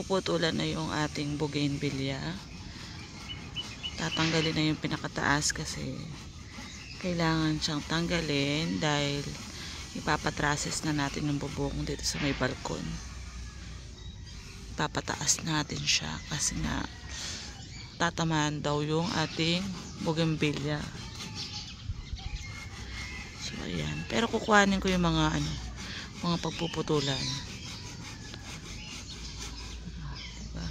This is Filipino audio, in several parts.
puputulan na yung ating bougainvillea. Tatanggalin na yung pinakataas kasi kailangan siyang tanggalin dahil ipapatrases na natin yung bubong dito sa may balkon. Papataas natin siya kasi nga tatamaan daw yung ating bougainvillea. So ayan, pero kukuhanin ko yung mga mga pagpuputulan. Diba?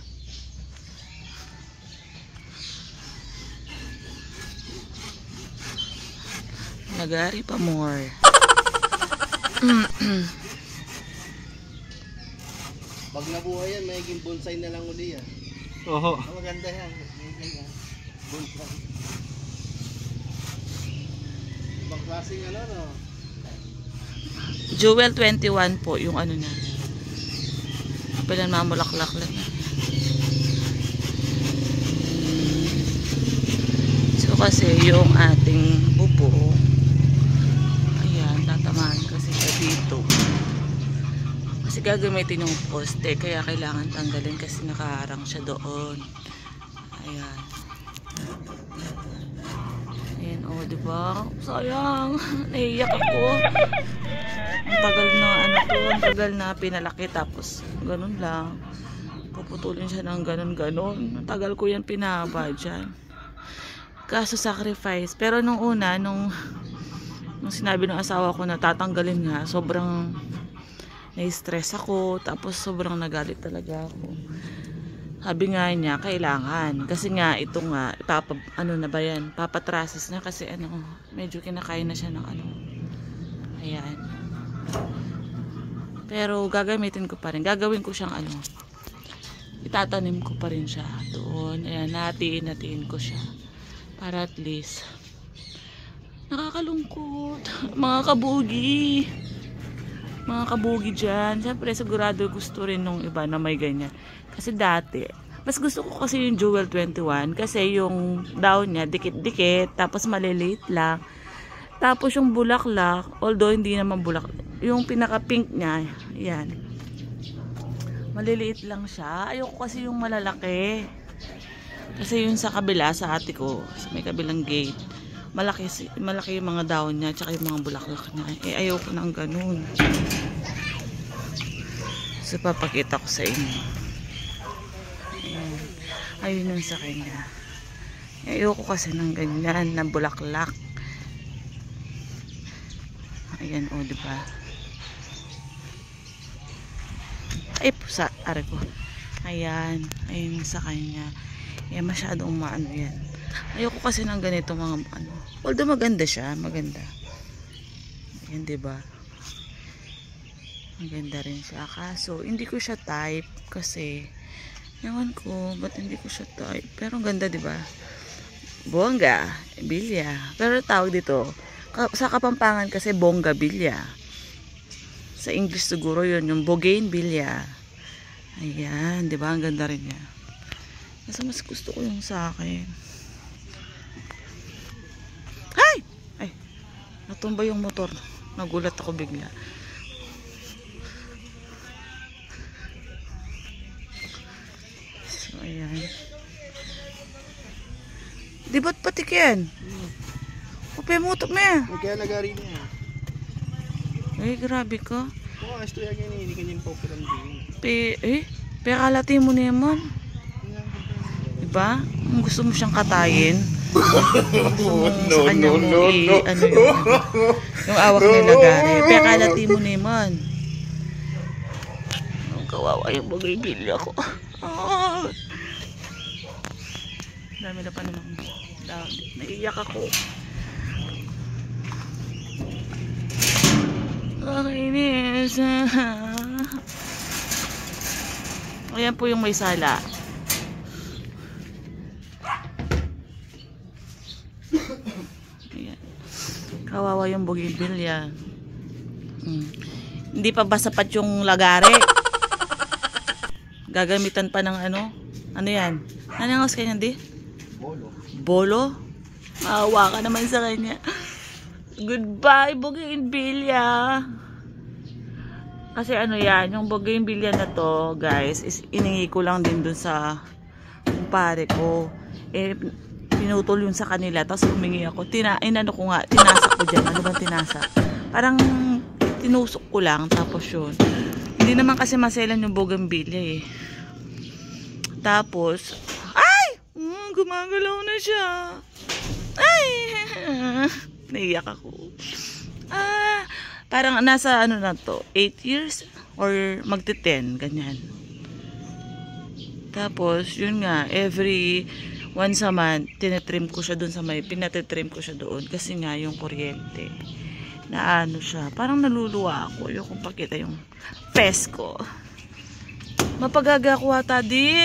Nagari pa more. Pag nabuhay yan, magiging bonsai na lang uli yan. Oo. Maganda yan. Bonsai. Ibang klaseng no? Jewel 21 po yung na. Pilan mamulaklak lang na. So kasi yung ating bubong, ayan, tatamaan kasi siya dito. Kasi gagamitin yung poste, kaya kailangan tanggalin kasi nakaharang siya doon. Ayan. Ayan, oh, diba? Sayang. Naiiyak ako. Ang tagal na, ang tagal na pinalaki, tapos ganun lang. Puputulin siya ng ganun-ganun. Ang tagal ko yan pinahaba dyan. Kaso sacrifice. Pero nung una, nung sinabi ng asawa ko na tatanggalin nga, sobrang na-stress ako, tapos sobrang nagalit talaga ako. Sabi nga niya, kailangan. Kasi nga, ito nga, na ba yan? Papatrases na kasi medyo kinakain na siya ng Ayan. Pero gagamitin ko pa rin. Gagawin ko siyang itatanim ko pa rin siya doon. Ayan, natiin ko siya. Para at least, nakakalungkot. Mga kabugi. Mga kabugi dyan. Siyempre, sigurado gusto rin nung iba na may ganyan. Kasi dati, mas gusto ko kasi yung Jewel 21. Kasi yung down niya, dikit-dikit. Tapos maliliit lang. Tapos yung bulaklak, although hindi naman bulaklak, yung pinaka-pink niya, yan. Maliliit lang siya. Ayoko kasi yung malalaki. Kasi yung sa kabila, sa ate ko, sa may kabilang gate, malaki yung mga daon niya, tsaka yung mga bulaklak niya. Ayoko nang ganun. So, papakita ko sa inyo. Ayun yung sa kanya. Ayoko kasi ng ganyan, na bulaklak. Ayan, o, diba? Ay, pusa, are ko. Ayan, ayun sa kanya. Ayan, masyadong yan. Ayoko kasi ng ganito mga although maganda siya, maganda. Ayan, diba? Maganda rin siya. Kaso, hindi ko siya type kasi, ewan ko, ba't hindi ko siya type? Pero ganda, diba? Bougainvillea. Pero tawag dito, sa Kapampangan kasi bougainvillea. Sa English siguro yun, yung bougainvillea. Ayan, diba? Ang ganda rin niya. Kasi mas gusto ko yung sa akin. Ay! Natumba yung motor. Nagulat ako bigla. So, ayan. Di ba't patikin? Upe mo ito me. Kaya nagari niya. Ay, grabe ka. Oo, gusto yan yan. Hindi kanyang paukiran Pe din. kalati mo naman. Diba? Kung gusto mo siyang katayin. Sa kanya mo yung awak nila gari. Pe kalati mo naman. Ang kawawa yung bougainvillea ko. Dami na pa naman. Naiiyak ako. Nakainis. Ayan po yung may sala. Ayan. Kawawa yung bougainvillea. Hindi pa ba sapat yung lagare? Gagamitan pa ng ano yan? Anong kanya di? Bolo? Awa ka naman sa kanya. Goodbye, bougainvillea. Kasi ano yan, yung bougainvillea na to, guys, is iningi ko lang din dun sa kumpare ko. Eh, pinutol yun sa kanila, tapos humingi ako. Inano ko nga, tinasak ko dyan. Ano bang tinasak? Parang tinusok ko lang, tapos yun. Hindi naman kasi maselan yung bougainvillea eh. Tapos, ay! Gumagalaw na siya. Ay! Naiyak ako. Parang nasa ano na to, 8 years or magti-10, ganyan. Tapos, yun nga, every once a month, tinetrim ko siya doon sa may, pinatitrim ko siya doon. Kasi nga, yung kuryente, na ano siya, parang naluluwa ako. Yung kung pakita yung face ko. Mapagaga ko ata di.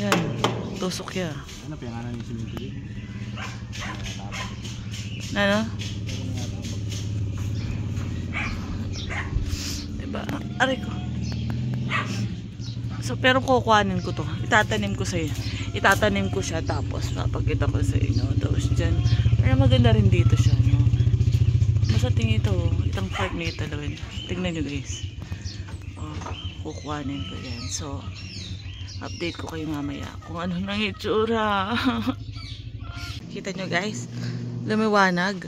Yan, tusok ya. Ano pinangalan yung siminto dito? Ano? Diba? Aray ko. So, pero kukuhanin ko to. Itatanim ko siya tapos papakita ko sa inyo. Tapos dyan. Pero maganda rin dito siya. No? Masating ito. Itang part nito talaga. Tingnan nyo guys. Kukuhanin ko yan. So, update ko kayo mamaya kung ano nang itsura. Kita nyo guys, lumiwanag.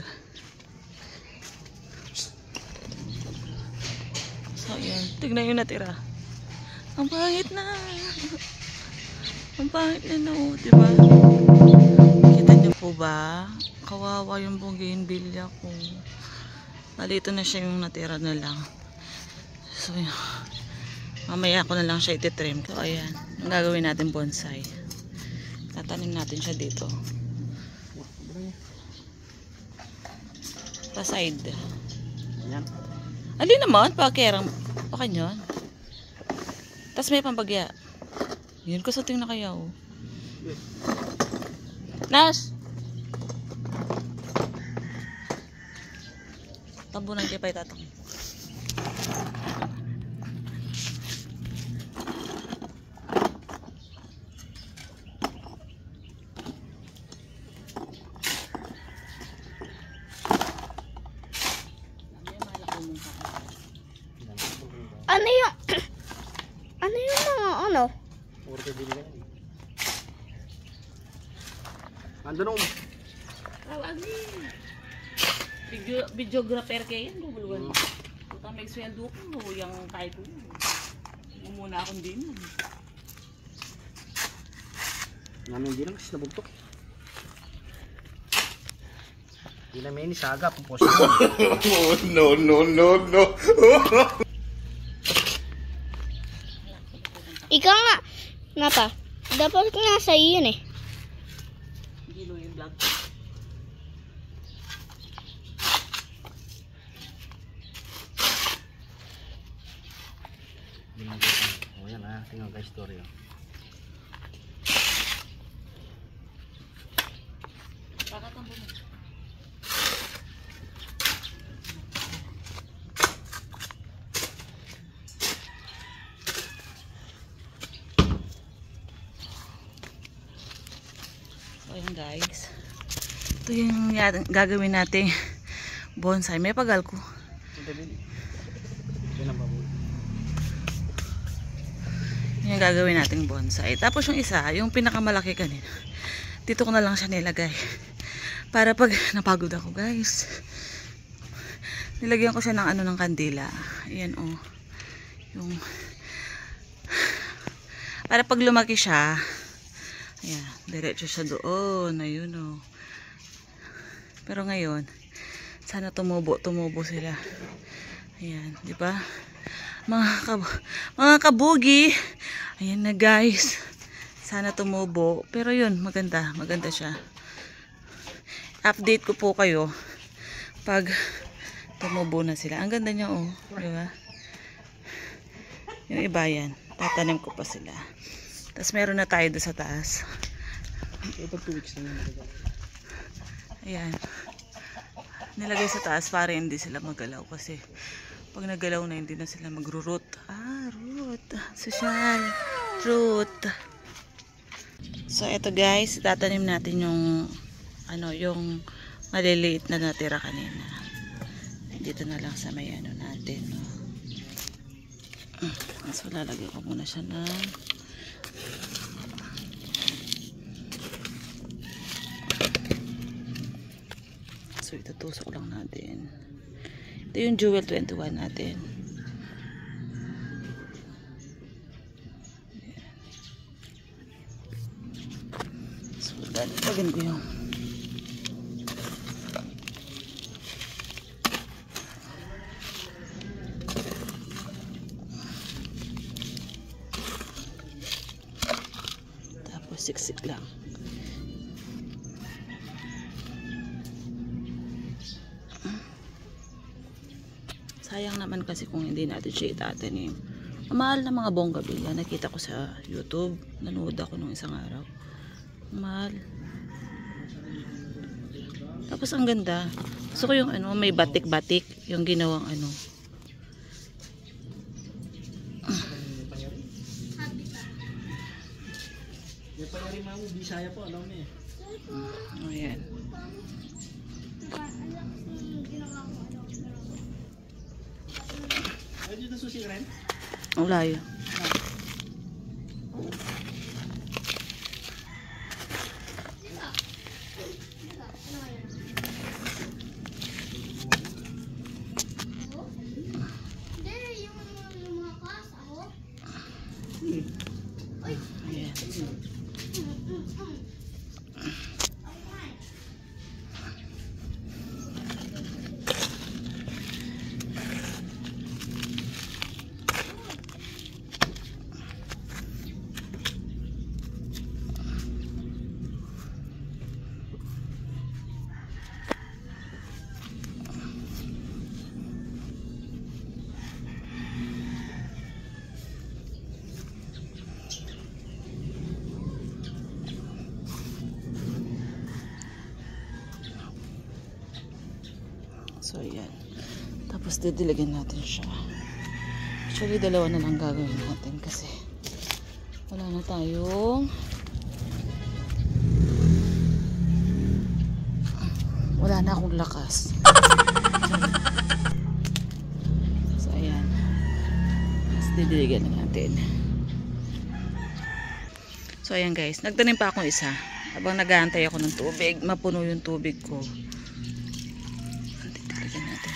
So yan, tignan yung natira. Ang pangit na. Ang pangit na no, diba? Kita nyo po ba? Kawawa yung bougainvillea ko. Malito na siya yung natira na lang. So yan. Mamaya ako na lang siya ititrim. So, ayan. Ang gagawin natin bonsai. Tatanim natin siya dito. Pa side. Ayan. Alin naman? Pakerang. Pakanyon. Tapos may pambagya. Yun ko sa tingin na kaya. Oh. Nas! Tabunan kayo pa itatang. Ano yung mga ano? Orte din yan. Andun ang Videographer kayo yan, bubuluan. Kung may sweldo ko, yung kahit ko. Muna akong din. namin din lang kasi nabugtok. Hindi namin isaga kung possible. No, no, no, no. Ikaw nga. Napa. Dapat nga sa iyo yun eh. Gilo yung vlog. Oh, yan ah. Tingnan guys, story. Kakatambo mo. Ayan guys, ito yung gagawin natin bonsai. May pagal ko. Yung gagawin nating bonsai. Tapos yung isa, yung pinakamalaki kanina, dito ko na lang siya nilagay para pag napagod ako guys, nilagyan ko siya ng ano, ng kandila. Ayan oh, yung para pag lumaki siya, ayan, diretso siya doon. Ayun o. Pero ngayon, sana tumubo sila. Ayan, di ba? Mga kabugi. Ayan na guys. Sana tumubo. Pero yun, maganda siya. Update ko po kayo pag tumubo na sila. Ang ganda niya oh, di ba? Yung iba yan, tatanim ko pa sila. Tapos meron na tayo doon sa taas. Ito 2 weeks na yun. Ayan. Nilagay sa taas para hindi sila magalaw. Kasi pag nagalaw na, hindi na sila magro-root. Root. Social. Root. So, eto guys. Itatanim natin yung ano, yung maliliit na natira kanina. Dito na lang sa may ano natin, no? So lalagyan ko muna siya ng so itutusok lang natin. Ito yung Jewel 21 natin. So lagyan ko yung siksik lang. Sayang naman kasi kung hindi natin siya itatanim. Mahal na mga bonggabilya. Nakita ko sa YouTube. Nanood ako nung isang araw. Mahal. Tapos ang ganda. Gusto ko yung ano, may batik-batik. Yung ginawang ano. Yung pangyari mo, Bisaya po, alam niya. Oh, yan. Ay, dito susi rin? Ang layo. Ayan. So, yan. Tapos, didiligan natin siya. Actually, dalawa na lang gagawin natin kasi wala na tayong wala na akong lakas. So, ayan. Tapos, didiligan na natin. So, ayan guys. Nagtanim pa akong isa. Habang nag-aantay ako ng tubig, mapuno yung tubig ko.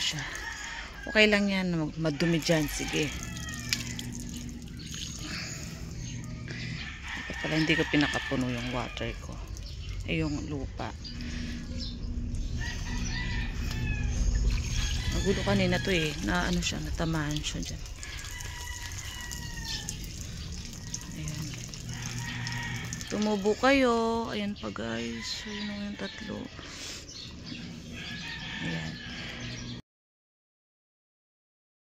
Siya. Okay lang yan, madumi dyan, sige. Dapat pala hindi ko pinakapuno yung water ko. Ay, yung lupa. Nagulo kanina to eh, na ano siya, natamaan siya dyan. Ayan. Tumubo kayo. Ayan pa guys. Ayan yung tatlo. Ayan.